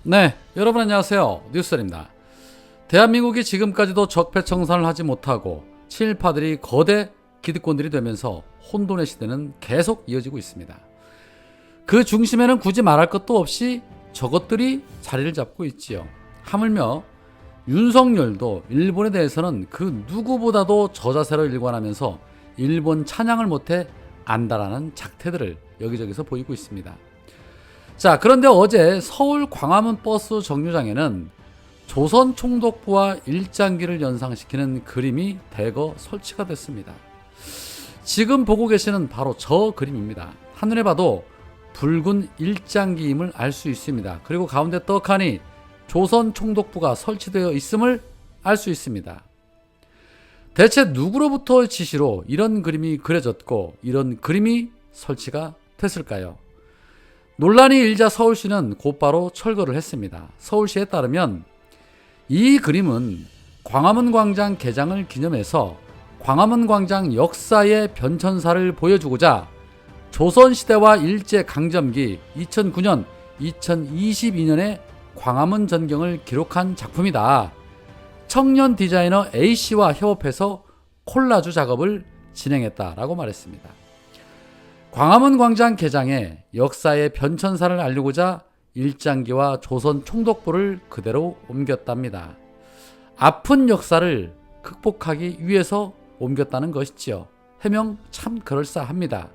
네, 여러분 안녕하세요. 뉴스입니다. 대한민국이 지금까지도 적폐청산을 하지 못하고 친일파들이 거대 기득권들이 되면서 혼돈의 시대는 계속 이어지고 있습니다. 그 중심에는 굳이 말할 것도 없이 저것들이 자리를 잡고 있지요. 하물며 윤석열도 일본에 대해서는 그 누구보다도 저자세로 일관하면서 일본 찬양을 못해 안다라는 작태들을 여기저기서 보이고 있습니다. 자, 그런데 어제 서울 광화문 버스 정류장에는 조선 총독부와 일장기를 연상시키는 그림이 대거 설치가 됐습니다. 지금 보고 계시는 바로 저 그림입니다. 한눈에 봐도 붉은 일장기임을 알 수 있습니다. 그리고 가운데 떡하니 조선 총독부가 설치되어 있음을 알 수 있습니다. 대체 누구로부터 지시로 이런 그림이 그려졌고 이런 그림이 설치가 됐을까요? 논란이 일자 서울시는 곧바로 철거를 했습니다. 서울시에 따르면 이 그림은 광화문 광장 개장을 기념해서 광화문 광장 역사의 변천사를 보여주고자 조선시대와 일제강점기 2009년, 2022년의 광화문 전경을 기록한 작품이다. 청년 디자이너 A씨와 협업해서 콜라주 작업을 진행했다라고 말했습니다. 광화문 광장 개장에 역사의 변천사를 알리고자 일장기와 조선 총독부를 그대로 옮겼답니다. 아픈 역사를 극복하기 위해서 옮겼다는 것이지요. 해명 참 그럴싸합니다.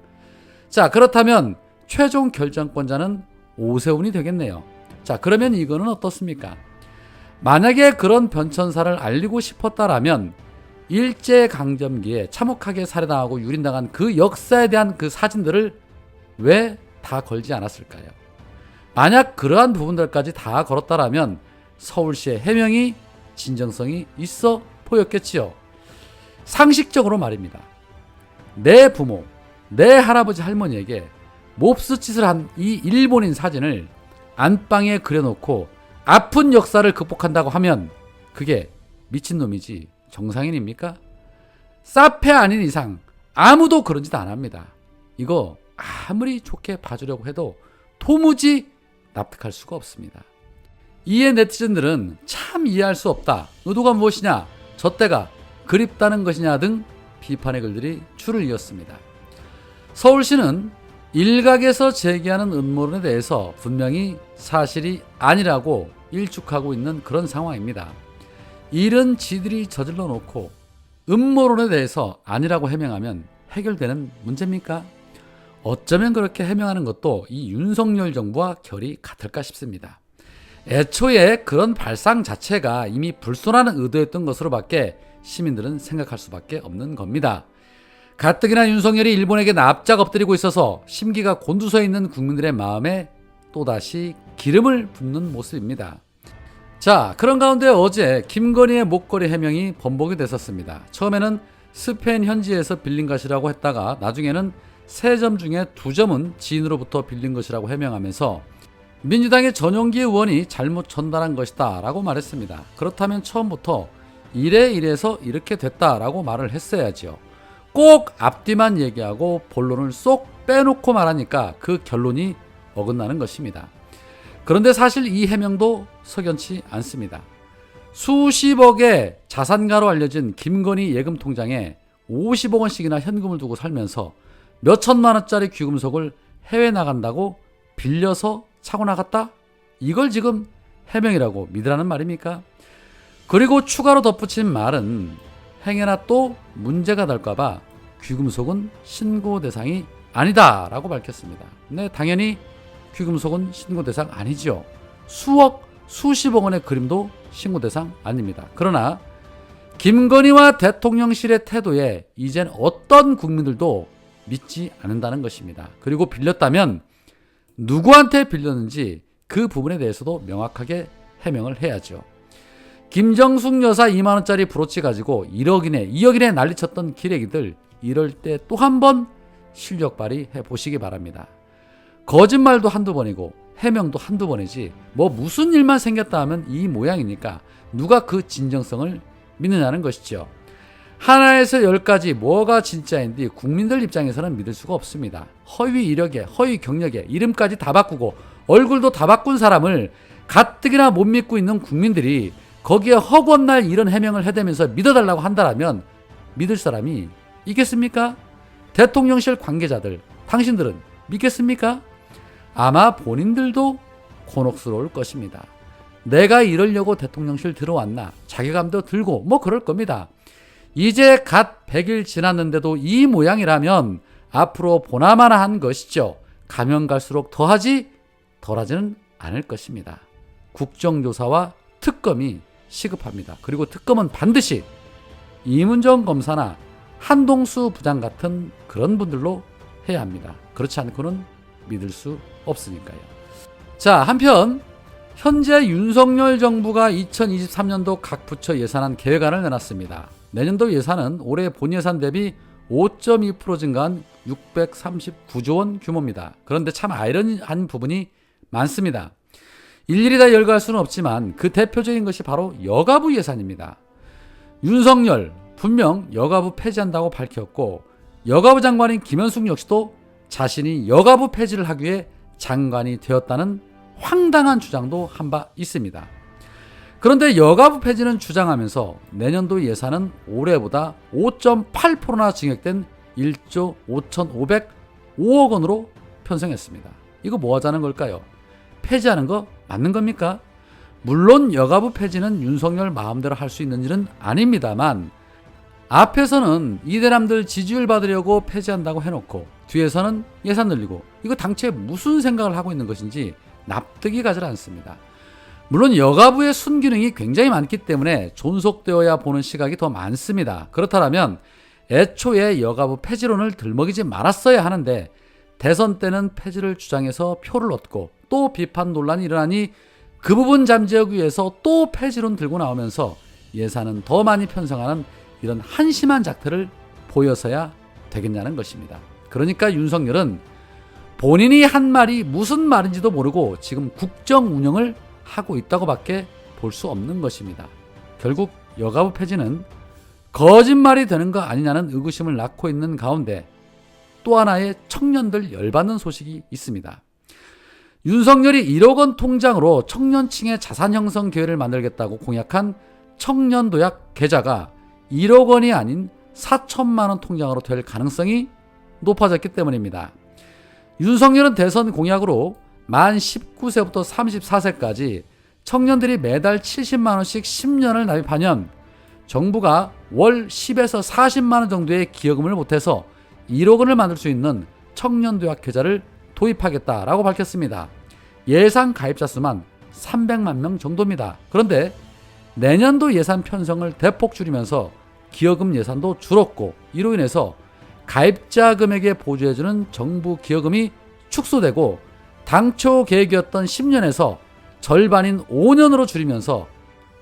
자, 그렇다면 최종 결정권자는 오세훈이 되겠네요. 자, 그러면 이거는 어떻습니까? 만약에 그런 변천사를 알리고 싶었다라면 일제강점기에 참혹하게 살해당하고 유린당한 그 역사에 대한 그 사진들을 왜 다 걸지 않았을까요? 만약 그러한 부분들까지 다 걸었다라면 서울시의 해명이 진정성이 있어 보였겠지요. 상식적으로 말입니다. 내 부모, 내 할아버지 할머니에게 몹쓸 짓을 한 이 일본인 사진을 안방에 그려놓고 아픈 역사를 극복한다고 하면 그게 미친놈이지 정상인입니까? 사페 아닌 이상 아무도 그런 짓 안 합니다. 이거 아무리 좋게 봐주려고 해도 도무지 납득할 수가 없습니다. 이에 네티즌들은 참 이해할 수 없다. 의도가 무엇이냐? 저 때가 그립다는 것이냐 등 비판의 글들이 줄을 이었습니다. 서울시는 일각에서 제기하는 음모론에 대해서 분명히 사실이 아니라고 일축하고 있는 그런 상황입니다. 일은 지들이 저질러 놓고 음모론에 대해서 아니라고 해명하면 해결되는 문제입니까? 어쩌면 그렇게 해명하는 것도 이 윤석열 정부와 결이 같을까 싶습니다. 애초에 그런 발상 자체가 이미 불순한 의도였던 것으로밖에 시민들은 생각할 수밖에 없는 겁니다. 가뜩이나 윤석열이 일본에게 납작 엎드리고 있어서 심기가 곤두서 있는 국민들의 마음에 또다시 기름을 붓는 모습입니다. 자, 그런 가운데 어제 김건희의 목걸이 해명이 번복이 됐었습니다. 처음에는 스페인 현지에서 빌린 것이라고 했다가 나중에는 3점 중에 2점은 지인으로부터 빌린 것이라고 해명하면서 민주당의 전용기 의원이 잘못 전달한 것이다 라고 말했습니다. 그렇다면 처음부터 이래서 이렇게 됐다 라고 말을 했어야죠. 꼭 앞뒤만 얘기하고 본론을 쏙 빼놓고 말하니까 그 결론이 어긋나는 것입니다. 그런데 사실 이 해명도 석연치 않습니다. 수십억의 자산가로 알려진 김건희 예금 통장에 50억 원씩이나 현금을 두고 살면서 몇 천만 원짜리 귀금속을 해외 나간다고 빌려서 차고 나갔다? 이걸 지금 해명이라고 믿으라는 말입니까? 그리고 추가로 덧붙인 말은 행여나 또 문제가 될까봐 귀금속은 신고 대상이 아니다 라고 밝혔습니다. 네, 당연히 귀금속은 신고 대상 아니죠. 수억, 수십억 원의 그림도 신고 대상 아닙니다. 그러나 김건희와 대통령실의 태도에 이젠 어떤 국민들도 믿지 않는다는 것입니다. 그리고 빌렸다면 누구한테 빌렸는지 그 부분에 대해서도 명확하게 해명을 해야죠. 김정숙 여사 2만 원짜리 브로치 가지고 1억이네 2억이네 난리쳤던 기레기들, 이럴 때 또 한 번 실력 발휘해 보시기 바랍니다. 거짓말도 한두 번이고 해명도 한두 번이지 뭐 무슨 일만 생겼다 하면 이 모양이니까 누가 그 진정성을 믿느냐는 것이죠. 하나에서 10까지 뭐가 진짜인지 국민들 입장에서는 믿을 수가 없습니다. 허위 이력에 허위 경력에 이름까지 다 바꾸고 얼굴도 다 바꾼 사람을 가뜩이나 못 믿고 있는 국민들이 거기에 허구한 이런 해명을 해대면서 믿어달라고 한다라면 믿을 사람이 있겠습니까? 대통령실 관계자들, 당신들은 믿겠습니까? 아마 본인들도 곤혹스러울 것입니다. 내가 이러려고 대통령실 들어왔나? 자괴감도 들고 뭐 그럴 겁니다. 이제 갓 100일 지났는데도 이 모양이라면 앞으로 보나마나 한 것이죠. 가면 갈수록 더하지 덜하지는 않을 것입니다. 국정조사와 특검이 시급합니다. 그리고 특검은 반드시 이문정 검사나 한동수 부장 같은 그런 분들로 해야 합니다. 그렇지 않고는 믿을 수 없으니까요. 자, 한편 현재 윤석열 정부가 2023년도 각 부처 예산안 계획안을 내놨습니다. 내년도 예산은 올해 본 예산 대비 5.2% 증가한 639조 원 규모입니다. 그런데 참 아이러니한 부분이 많습니다. 일일이 다 열거할 수는 없지만 그 대표적인 것이 바로 여가부 예산입니다. 윤석열 분명 여가부 폐지한다고 밝혔고 여가부 장관인 김현숙 역시도 자신이 여가부 폐지를 하기 위해 장관이 되었다는 황당한 주장도 한 바 있습니다. 그런데 여가부 폐지는 주장하면서 내년도 예산은 올해보다 5.8%나 증액된 1조 5,505억 원으로 편성했습니다. 이거 뭐 하자는 걸까요? 폐지하는 거 맞는 겁니까? 물론 여가부 폐지는 윤석열 마음대로 할 수 있는 일은 아닙니다만 앞에서는 이대남들 지지율 받으려고 폐지한다고 해놓고 뒤에서는 예산 늘리고 이거 당최 무슨 생각을 하고 있는 것인지 납득이 가지 않습니다. 물론 여가부의 순기능이 굉장히 많기 때문에 존속되어야 보는 시각이 더 많습니다. 그렇다면 애초에 여가부 폐지론을 들먹이지 말았어야 하는데 대선 때는 폐지를 주장해서 표를 얻고 또 비판 논란이 일어나니 그 부분 잠재우기 위해서 또 폐지론 들고 나오면서 예산은 더 많이 편성하는 이런 한심한 작태를 보여서야 되겠냐는 것입니다. 그러니까 윤석열은 본인이 한 말이 무슨 말인지도 모르고 지금 국정 운영을 하고 있다고 밖에 볼 수 없는 것입니다. 결국 여가부 폐지는 거짓말이 되는 거 아니냐는 의구심을 낳고 있는 가운데 또 하나의 청년들 열받는 소식이 있습니다. 윤석열이 1억 원 통장으로 청년층의 자산 형성 기회를 만들겠다고 공약한 청년도약 계좌가 1억 원이 아닌 4천만 원 통장으로 될 가능성이 높아졌기 때문입니다. 윤석열은 대선 공약으로 만 19세부터 34세까지 청년들이 매달 70만 원씩 10년을 납입하면 정부가 월 10에서 40만 원 정도의 기여금을 보태서 1억 원을 만들 수 있는 청년도약 계좌를 도입하겠다라고 밝혔습니다. 예상 가입자 수만 300만 명 정도입니다. 그런데 내년도 예산 편성을 대폭 줄이면서 기여금 예산도 줄었고 이로 인해서 가입자 금액에 보조해주는 정부 기여금이 축소되고 당초 계획이었던 10년에서 절반인 5년으로 줄이면서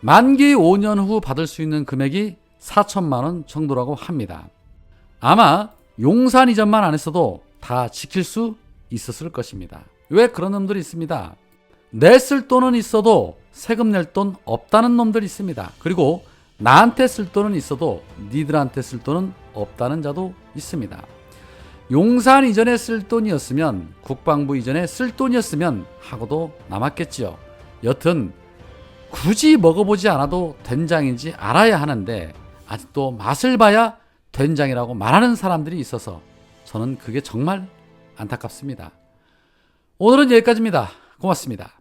만기 5년 후 받을 수 있는 금액이 4천만 원 정도라고 합니다. 아마 용산 이전만 안 했어도 다 지킬 수 있었을 것입니다. 왜 그런 놈들이 있습니다. 냈을 돈은 있어도 세금 낼 돈 없다는 놈들이 있습니다. 그리고 나한테 쓸 돈은 있어도 니들한테 쓸 돈은 없다는 자도 있습니다. 용산 이전에 쓸 돈이었으면 국방부 이전에 쓸 돈이었으면 하고도 남았겠지요. 여튼 굳이 먹어보지 않아도 된장인지 알아야 하는데 아직도 맛을 봐야 된장이라고 말하는 사람들이 있어서 저는 그게 정말 안타깝습니다. 오늘은 여기까지입니다. 고맙습니다.